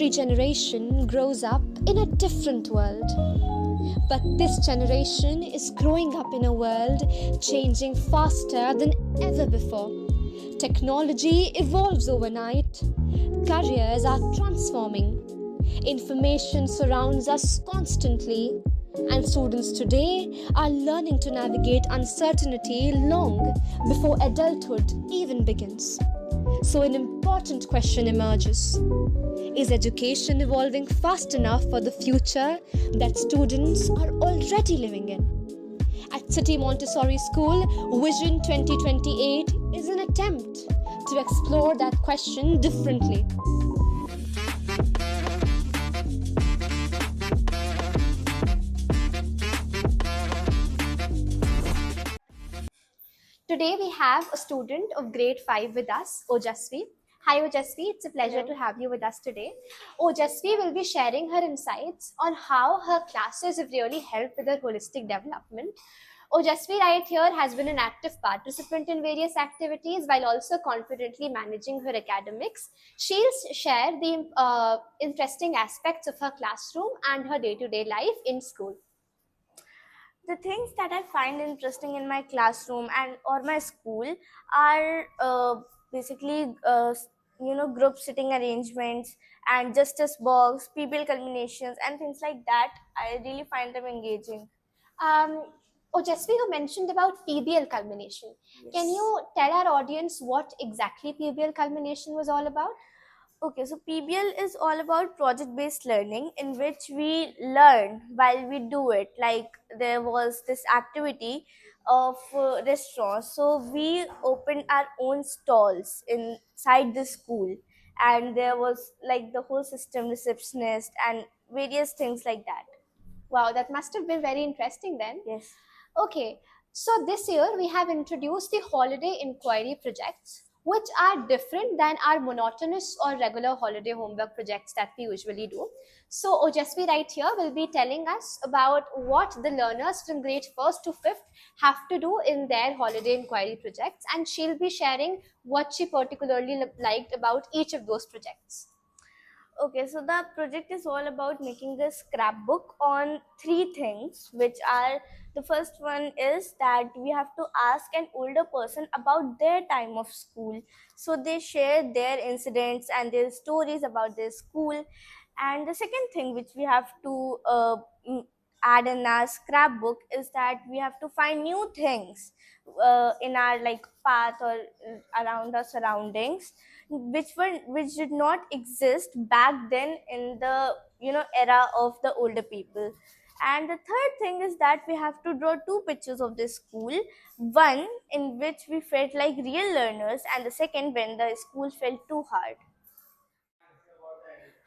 every generation grows up in a different world. But this generation is growing up in a world changing faster than ever before. Technology evolves overnight. Careers are transforming. Information surrounds us constantly. And students today are learning to navigate uncertainty long before adulthood even begins. So, an important question emerges. Is education evolving fast enough for the future that students are already living in? At City Montessori School, Vision 2028 is an attempt to explore that question differently. Today we have a student of grade 5 with us, Ojasvi. Hi Ojasvi, it's a pleasure to have you with us today. Ojasvi will be sharing her insights on how her classes have really helped with her holistic development. Ojasvi right here has been an active participant in various activities while also confidently managing her academics. She'll share the interesting aspects of her classroom and her day-to-day life in school. The things that I find interesting in my classroom and or my school are basically group sitting arrangements and justice box, PBL culminations, and things like that. I really find them engaging. Ojasvi, you mentioned about PBL culmination. Yes. Can you tell our audience what exactly PBL culmination was all about? Okay, so PBL is all about project based learning in which we learn while we do it. Like there was this activity of restaurants. So we opened our own stalls inside the school, and there was like the whole system, receptionist, and various things like that. Wow, that must have been very interesting then. Yes. Okay, so this year we have introduced the holiday inquiry projects, which are different than our monotonous or regular holiday homework projects that we usually do. So Ojasvi right here will be telling us about what the learners from grade 1st to 5th have to do in their holiday inquiry projects, and she'll be sharing what she particularly liked about each of those projects. Okay, so the project is all about making a scrapbook on three things, which are the first one is that we have to ask an older person about their time of school. So they share their incidents and their stories about their school. And the second thing which we have to add in our scrapbook is that we have to find new things in our like path or around our surroundings which did not exist back then in the era of the older people. And the third thing is that we have to draw two pictures of this school, one in which we felt like real learners and the second when the school felt too hard.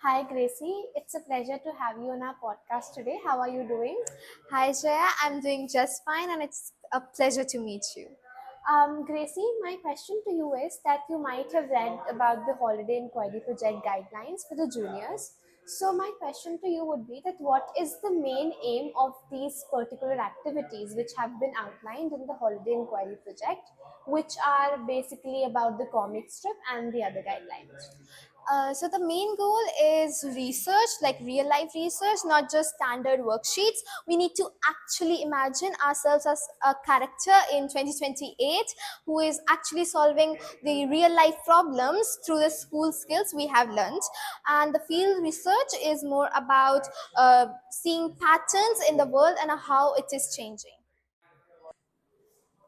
Hi Gracie, it's a pleasure to have you on our podcast today. How are you doing? Hi Jaya, I'm doing just fine and it's a pleasure to meet you. Gracie, my question to you is that you might have read about the holiday inquiry project guidelines for the juniors. So my question to you would be that what is the main aim of these particular activities which have been outlined in the holiday inquiry project, which are basically about the comic strip and the other guidelines? So the main goal is research, like real life research, not just standard worksheets. We need to actually imagine ourselves as a character in 2028 who is actually solving the real life problems through the school skills we have learned. And the field research is more about seeing patterns in the world and how it is changing.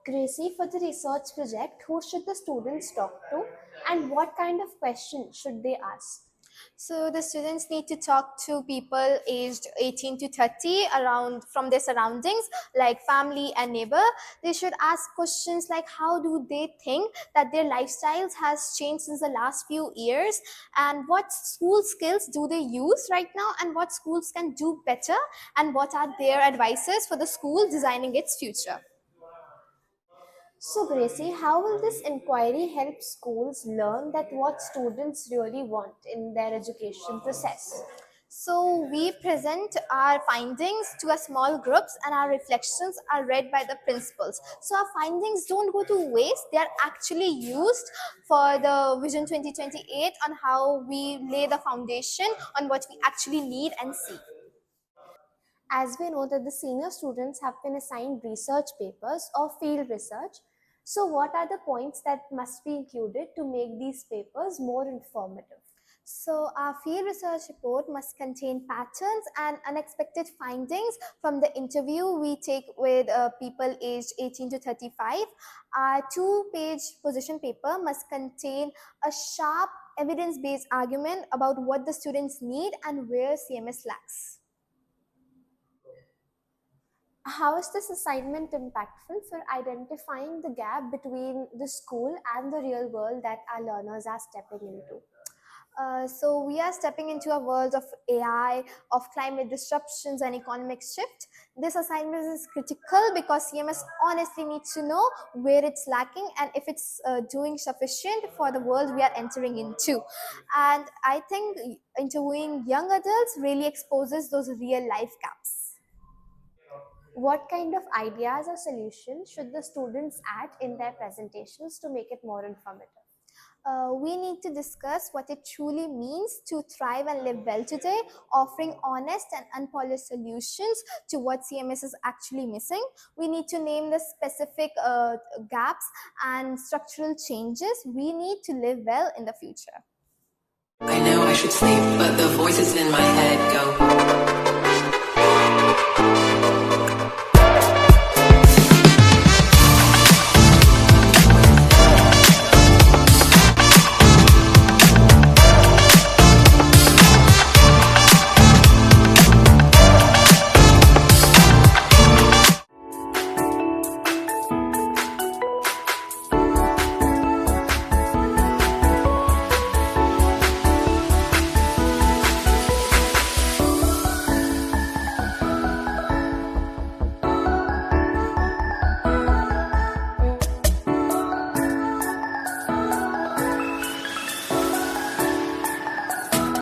Gracie, for the research project, who should the students talk to and what kind of questions should they ask? So the students need to talk to people aged 18 to 30 around from their surroundings like family and neighbor. They should ask questions like how do they think that their lifestyles has changed since the last few years, and what school skills do they use right now and what schools can do better, and what are their advices for the school designing its future. So, Gracie, how will this inquiry help schools learn that what students really want in their education process? So we present our findings to a small groups and our reflections are read by the principals. So our findings don't go to waste. They are actually used for the Vision 2028 on how we lay the foundation on what we actually need and see. As we know that the senior students have been assigned research papers or field research, so what are the points that must be included to make these papers more informative? So our field research report must contain patterns and unexpected findings from the interview we take with people aged 18 to 35. Our 2-page position paper must contain a sharp evidence-based argument about what the students need and where CMS lacks. How is this assignment impactful for identifying the gap between the school and the real world that our learners are stepping into? So we are stepping into a world of AI, of climate disruptions and economic shift. This assignment is critical because CMS honestly needs to know where it's lacking and if it's doing sufficient for the world we are entering into. And I think interviewing young adults really exposes those real life gaps. What kind of ideas or solutions should the students add in their presentations to make it more informative? We need to discuss what it truly means to thrive and live well today, offering honest and unpolished solutions to what CMS is actually missing. We need to name the specific gaps and structural changes we need to live well in the future. I know I should sleep, but the voices in my head go.